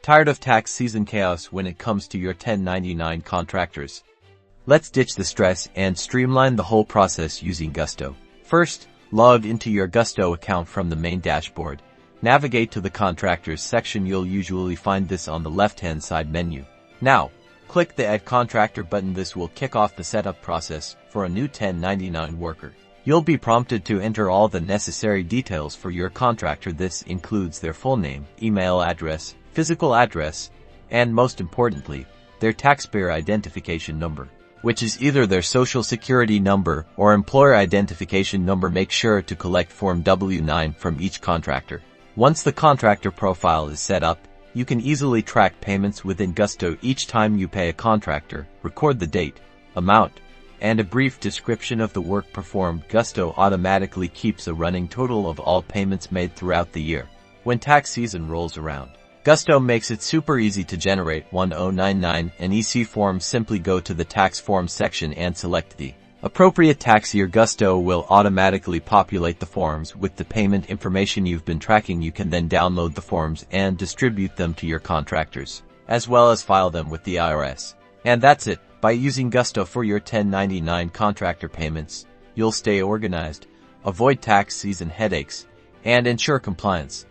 Tired of tax season chaos when it comes to your 1099 contractors? Let's ditch the stress and streamline the whole process using Gusto. First, log into your Gusto account from the main dashboard. Navigate to the Contractors section. You'll usually find this on the left-hand side menu. Now, click the Add Contractor button. This will kick off the setup process for a new 1099 worker. You'll be prompted to enter all the necessary details for your contractor. This includes their full name, email address, physical address, and most importantly, their taxpayer identification number, which is either their social security number or employer identification number. Make sure to collect Form W-9 from each contractor. Once the contractor profile is set up, you can easily track payments within Gusto. Each time you pay a contractor, record the date, amount, and a brief description of the work performed. Gusto automatically keeps a running total of all payments made throughout the year. When tax season rolls around, Gusto makes it super easy to generate 1099 and EC forms. Simply go to the tax forms section and select the appropriate tax year. Gusto will automatically populate the forms with the payment information you've been tracking. You can then download the forms and distribute them to your contractors, as well as file them with the IRS. And that's it. By using Gusto for your 1099 contractor payments, you'll stay organized, avoid tax season headaches, and ensure compliance.